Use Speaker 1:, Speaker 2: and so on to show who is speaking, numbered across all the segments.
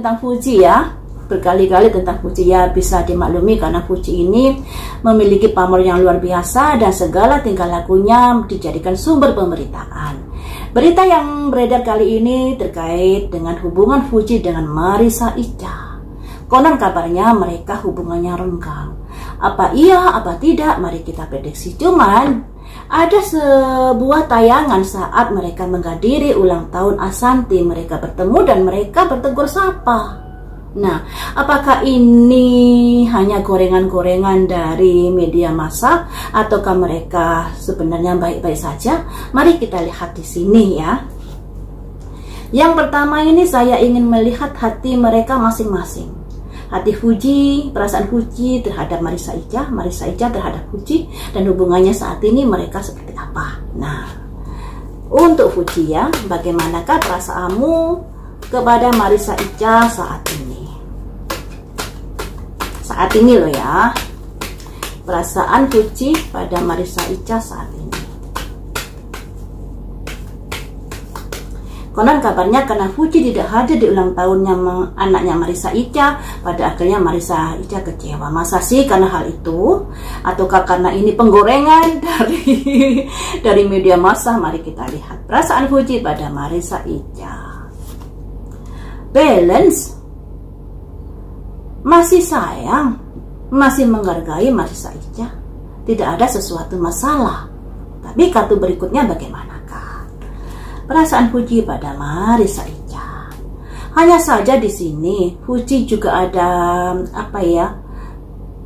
Speaker 1: tentang Fuji ya, berkali-kali tentang Fuji ya, bisa dimaklumi karena Fuji ini memiliki pamor yang luar biasa dan segala tingkah lakunya dijadikan sumber pemberitaan. Berita yang beredar kali ini terkait dengan hubungan Fuji dengan Marissa Icha. Konon kabarnya mereka hubungannya renggang. Apa iya, apa tidak, mari kita prediksi. Cuman ada sebuah tayangan saat mereka menghadiri ulang tahun Ashanty, mereka bertemu dan mereka bertegur sapa. Nah, apakah ini hanya gorengan-gorengan dari media massa ataukah mereka sebenarnya baik-baik saja? Mari kita lihat di sini ya. Yang pertama ini saya ingin melihat hati mereka masing-masing. Hati Fuji, perasaan Fuji terhadap Marissa Icha terhadap Fuji, dan hubungannya saat ini mereka seperti apa. Nah, untuk Fuji ya, bagaimanakah perasaanmu kepada Marissa Icha saat ini? Saat ini loh ya, perasaan Fuji pada Marissa Icha saat ini. Konon kabarnya karena Fuji tidak hadir di ulang tahunnya anaknya Marissa Icha, pada akhirnya Marissa Icha kecewa. Masa sih karena hal itu? Ataukah karena ini penggorengan dari media massa? Mari kita lihat perasaan Fuji pada Marissa Icha. Balance, masih sayang, masih menghargai Marissa Icha. Tidak ada sesuatu masalah. Tapi kartu berikutnya bagaimana? Perasaan Fuji pada Marissa Icha. Hanya saja di sini Fuji juga ada apa ya?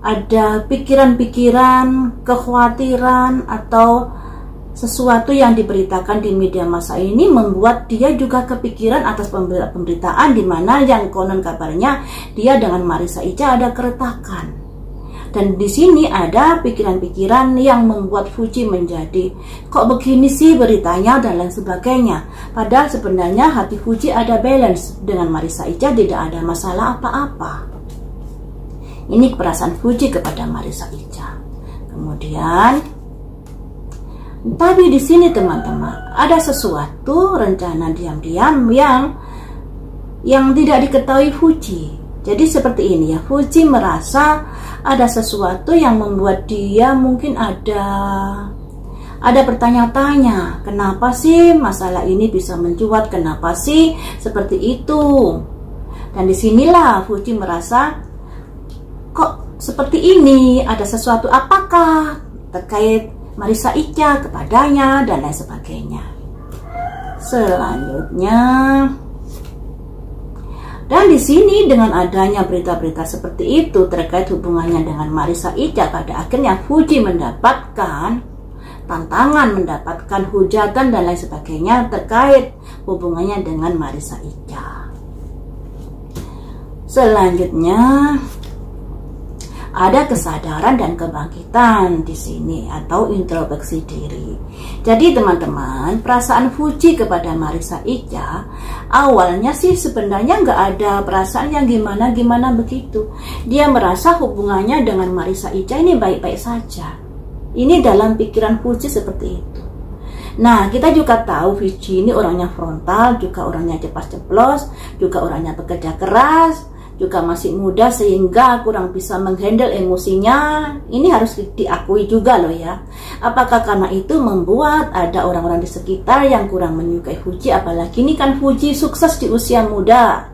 Speaker 1: Ada pikiran-pikiran, kekhawatiran atau sesuatu yang diberitakan di media massa ini membuat dia juga kepikiran atas pemberitaan di mana yang konon kabarnya dia dengan Marissa Icha ada keretakan. Dan di sini ada pikiran-pikiran yang membuat Fuji menjadi kok begini sih beritanya dan lain sebagainya. Padahal sebenarnya hati Fuji ada balance dengan Marissa Icha, tidak ada masalah apa-apa. Ini perasaan Fuji kepada Marissa Icha. Kemudian, tapi di sini teman-teman ada sesuatu rencana diam-diam yang tidak diketahui Fuji. Jadi seperti ini ya, Fuji merasa ada sesuatu yang membuat dia mungkin ada bertanya-tanya, kenapa sih masalah ini bisa mencuat, kenapa sih seperti itu. Dan disinilah Fuji merasa kok seperti ini, ada sesuatu apakah terkait Marissa Icha kepadanya dan lain sebagainya. Selanjutnya, dan di sini dengan adanya berita-berita seperti itu terkait hubungannya dengan Marissa Icha, pada akhirnya Fuji mendapatkan tantangan, mendapatkan hujatan dan lain sebagainya terkait hubungannya dengan Marissa Icha. Selanjutnya ada kesadaran dan kebangkitan di sini atau introspeksi diri. Jadi teman-teman, perasaan Fuji kepada Marissa Icha awalnya sih sebenarnya nggak ada perasaan yang gimana-gimana begitu. Dia merasa hubungannya dengan Marissa Icha ini baik-baik saja. Ini dalam pikiran Fuji seperti itu. Nah, kita juga tahu Fuji ini orangnya frontal, juga orangnya ceplas-ceplos, juga orangnya bekerja keras, juga masih muda sehingga kurang bisa menghandle emosinya. Ini harus diakui juga loh ya. Apakah karena itu membuat ada orang-orang di sekitar yang kurang menyukai Fuji, apalagi ini kan Fuji sukses di usia muda.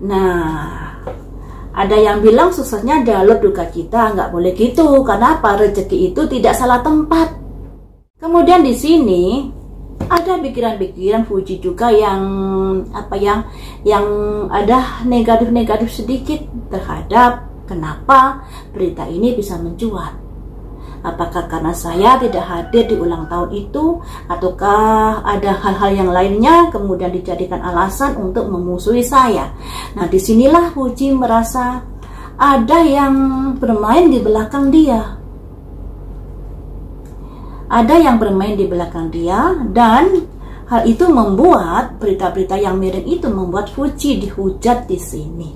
Speaker 1: Nah, ada yang bilang suksesnya jalur duka cita, nggak boleh gitu. Kenapa? Rezeki itu tidak salah tempat. Kemudian di sini ada pikiran-pikiran Fuji juga yang ada negatif-negatif sedikit terhadap kenapa berita ini bisa mencuat. Apakah karena saya tidak hadir di ulang tahun itu, ataukah ada hal-hal yang lainnya kemudian dijadikan alasan untuk memusuhi saya. Nah, disinilah Fuji merasa ada yang bermain di belakang dia. Ada yang bermain di belakang dia, dan hal itu membuat berita-berita yang miring itu membuat Fuji dihujat di sini.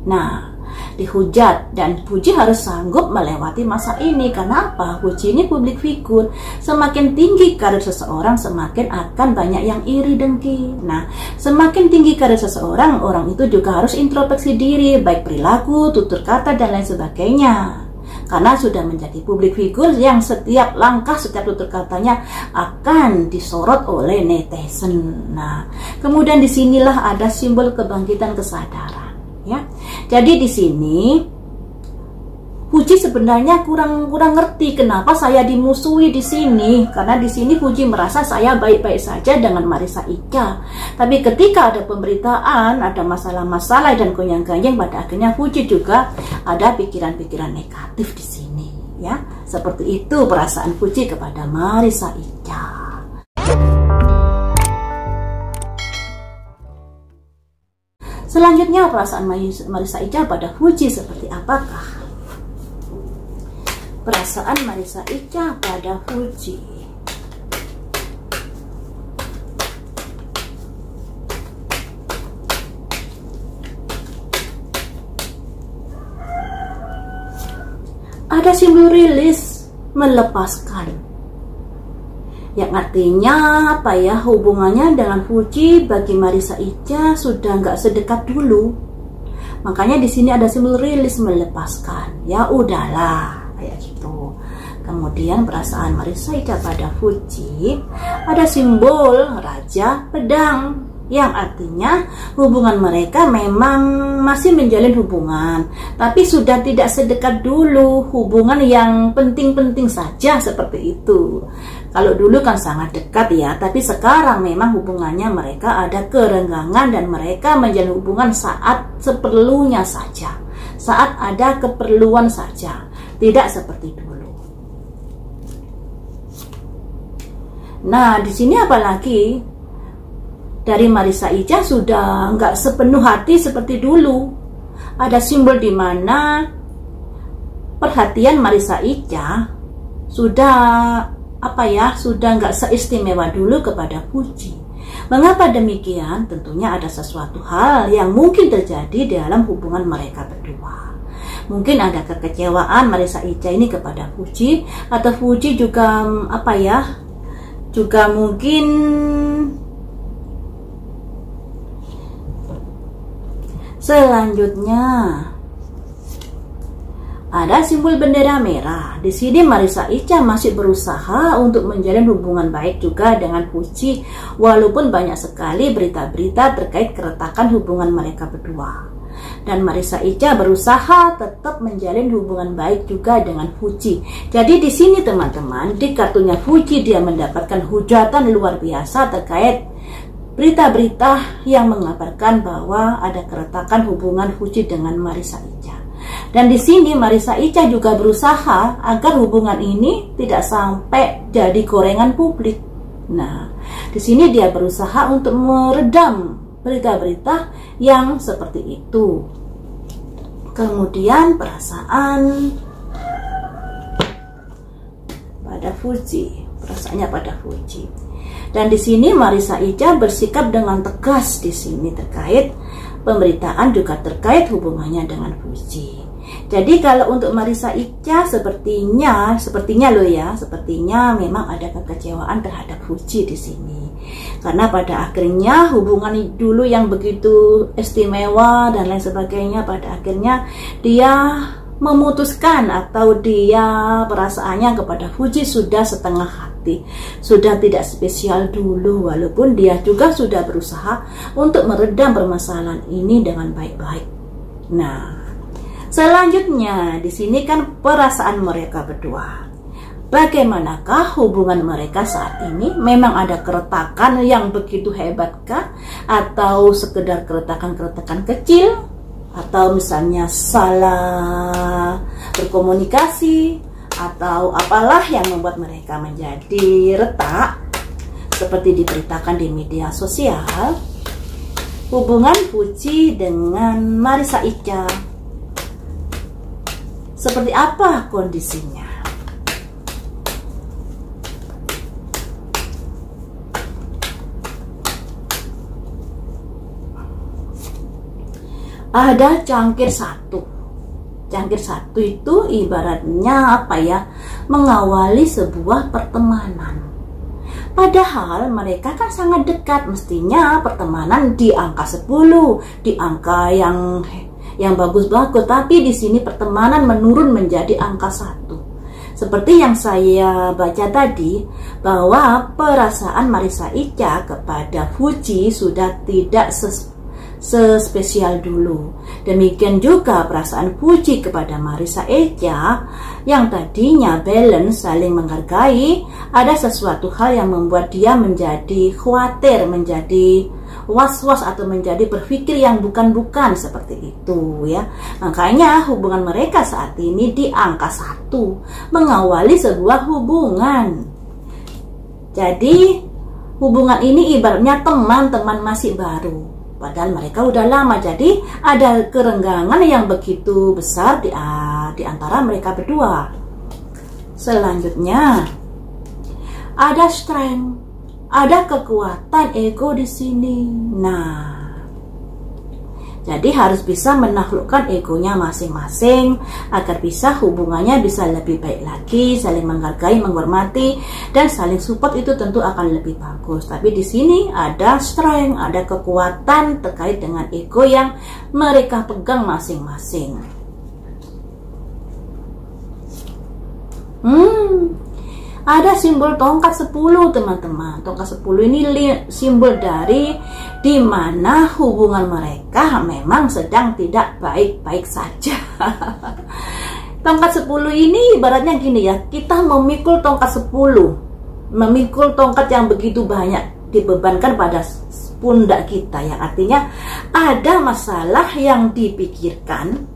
Speaker 1: Nah, dihujat, dan Puji harus sanggup melewati masa ini. Karena apa? Puji ini publik figur. Semakin tinggi karir seseorang, semakin akan banyak yang iri dengki. Nah, semakin tinggi karir seseorang, orang itu juga harus introspeksi diri, baik perilaku, tutur kata, dan lain sebagainya. Karena sudah menjadi publik figur yang setiap langkah, setiap tutur katanya akan disorot oleh netizen. Nah, kemudian disinilah ada simbol kebangkitan kesadaran, ya. Jadi di sini Puji sebenarnya kurang ngerti kenapa saya dimusuhi di sini. Karena di sini Puji merasa saya baik-baik saja dengan Marissa Ica. Tapi ketika ada pemberitaan, ada masalah-masalah dan goyang-ganjing, pada akhirnya Puji juga ada pikiran-pikiran negatif di sini, ya. Seperti itu perasaan Puji kepada Marissa Ica. Selanjutnya perasaan Marissa Ica pada Puji seperti apakah? Perasaan Marissa Ica pada Puji. Ada simbol rilis, melepaskan, yang artinya apa ya, hubungannya dengan Puji bagi Marissa Ica sudah nggak sedekat dulu. Makanya di sini ada simbol rilis, melepaskan. Ya udahlah, kayak gitu. Kemudian perasaan Marissa Ica pada Puji, ada simbol Raja Pedang, yang artinya hubungan mereka memang masih menjalin hubungan, tapi sudah tidak sedekat dulu, hubungan yang penting-penting saja seperti itu. Kalau dulu kan sangat dekat ya, tapi sekarang memang hubungannya mereka ada kerenggangan dan mereka menjalin hubungan saat seperlunya saja, saat ada keperluan saja, tidak seperti dulu. Nah, di sini apalagi dari Marissa Ica sudah nggak sepenuh hati seperti dulu. Ada simbol di mana perhatian Marissa Ica sudah sudah nggak seistimewa dulu kepada Puji. Mengapa demikian? Tentunya ada sesuatu hal yang mungkin terjadi dalam hubungan mereka berdua. Mungkin ada kekecewaan Marissa Ica ini kepada Puji, atau Puji juga juga mungkin selanjutnya ada simbol bendera merah. Di sini Marissa Ica masih berusaha untuk menjalin hubungan baik juga dengan Puji, walaupun banyak sekali berita-berita terkait keretakan hubungan mereka berdua. Dan Marissa Ica berusaha tetap menjalin hubungan baik juga dengan Puji. Jadi di sini teman-teman, di kartunya Puji dia mendapatkan hujatan luar biasa terkait berita-berita yang mengabarkan bahwa ada keretakan hubungan Puji dengan Marissa Ica. Dan di sini Marissa Ica juga berusaha agar hubungan ini tidak sampai jadi gorengan publik. Nah, di sini dia berusaha untuk meredam berita-berita yang seperti itu. Kemudian perasaan pada Puji, perasaannya pada Puji. Dan di sini Marissa Ica bersikap dengan tegas di sini terkait pemberitaan juga terkait hubungannya dengan Puji. Jadi kalau untuk Marissa Ica sepertinya memang ada kekecewaan terhadap Puji di sini. Karena pada akhirnya hubungan dulu yang begitu istimewa dan lain sebagainya, pada akhirnya dia memutuskan atau dia perasaannya kepada Puji sudah setengah hati, sudah tidak spesial dulu, walaupun dia juga sudah berusaha untuk meredam permasalahan ini dengan baik-baik. Nah, selanjutnya di sini kan perasaan mereka berdua. Bagaimanakah hubungan mereka saat ini? Memang ada keretakan yang begitu hebatkah? Atau sekedar keretakan-keretakan kecil? Atau misalnya salah berkomunikasi? Atau apalah yang membuat mereka menjadi retak? Seperti diberitakan di media sosial, hubungan Puji dengan Marissa Ica seperti apa kondisinya? Ada cangkir satu. Cangkir satu itu ibaratnya apa ya, mengawali sebuah pertemanan. Padahal mereka kan sangat dekat, mestinya pertemanan di angka 10, di angka yang bagus-bagus, tapi di sini pertemanan menurun menjadi angka 1. Seperti yang saya baca tadi, bahwa perasaan Marissa Icha kepada Fuji sudah tidak sespesial dulu. Demikian juga perasaan Fuji kepada Marissa Icha yang tadinya balance, saling menghargai. Ada sesuatu hal yang membuat dia menjadi khawatir, menjadi was-was, atau menjadi berpikir yang bukan-bukan seperti itu ya. Makanya hubungan mereka saat ini di angka 1, mengawali sebuah hubungan. Jadi hubungan ini ibaratnya teman-teman masih baru, padahal mereka udah lama. Jadi ada kerenggangan yang begitu besar di antara mereka berdua. Selanjutnya ada strength, ada kekuatan ego di sini. Nah, jadi harus bisa menaklukkan egonya masing-masing agar bisa hubungannya bisa lebih baik lagi, saling menghargai, menghormati, dan saling support. Itu tentu akan lebih bagus. Tapi di sini ada strength, ada kekuatan terkait dengan ego yang mereka pegang masing-masing. Ada simbol tongkat 10, teman-teman. Tongkat 10 ini simbol dari di mana hubungan mereka memang sedang tidak baik-baik saja. Tongkat 10 ini ibaratnya gini ya, kita memikul tongkat 10, memikul tongkat yang begitu banyak dibebankan pada pundak kita, yang artinya ada masalah yang dipikirkan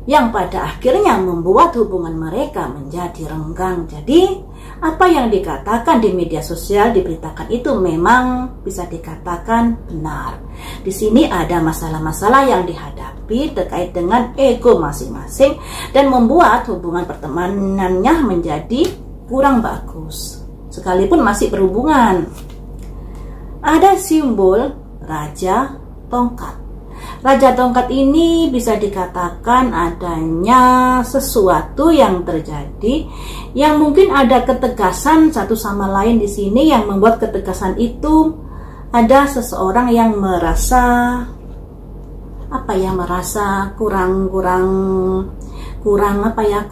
Speaker 1: yang pada akhirnya membuat hubungan mereka menjadi renggang. Jadi apa yang dikatakan di media sosial, diberitakan itu memang bisa dikatakan benar. Di sini ada masalah-masalah yang dihadapi terkait dengan ego masing-masing dan membuat hubungan pertemanannya menjadi kurang bagus, sekalipun masih berhubungan. Ada simbol Raja Tongkat. Raja Tongkat ini bisa dikatakan adanya sesuatu yang terjadi, yang mungkin ada ketegasan satu sama lain di sini, yang membuat ketegasan itu ada seseorang yang merasa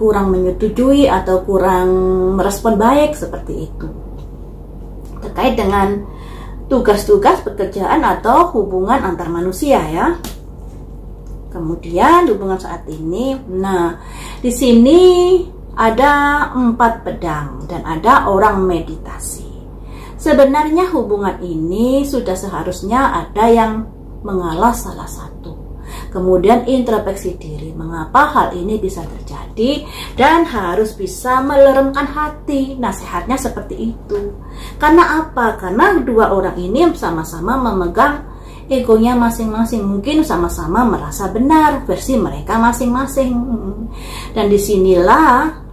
Speaker 1: kurang menyetujui atau kurang merespon baik seperti itu terkait dengan tugas-tugas pekerjaan atau hubungan antar manusia ya. Kemudian hubungan saat ini, nah di sini ada 4 pedang dan ada orang meditasi. Sebenarnya hubungan ini sudah seharusnya ada yang mengalah salah satu. Kemudian introspeksi diri, mengapa hal ini bisa terjadi, dan harus bisa meleremkan hati. Nasihatnya seperti itu. Karena apa? Karena dua orang ini sama-sama memegang egonya masing-masing, mungkin sama-sama merasa benar versi mereka masing-masing. Dan disinilah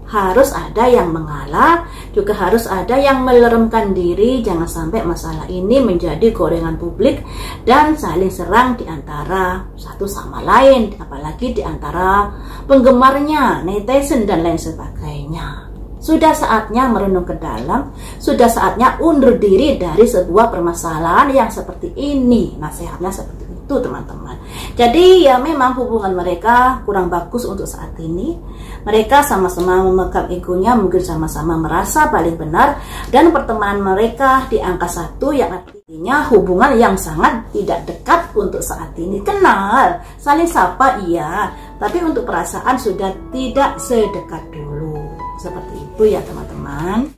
Speaker 1: harus ada yang mengalah, juga harus ada yang meleremkan diri. Jangan sampai masalah ini menjadi gorengan publik dan saling serang di antara satu sama lain, apalagi di antara penggemarnya, netizen dan lain sebagainya. Sudah saatnya merenung ke dalam, sudah saatnya undur diri dari sebuah permasalahan yang seperti ini. Nasihatnya seperti itu, teman-teman. Jadi ya memang hubungan mereka kurang bagus untuk saat ini. Mereka sama-sama memegang egonya, mungkin sama-sama merasa paling benar, dan pertemanan mereka di angka 1, yang artinya hubungan yang sangat tidak dekat untuk saat ini. Kenal, saling sapa iya, tapi untuk perasaan sudah tidak sedekat dulu. Seperti itu ya teman-teman.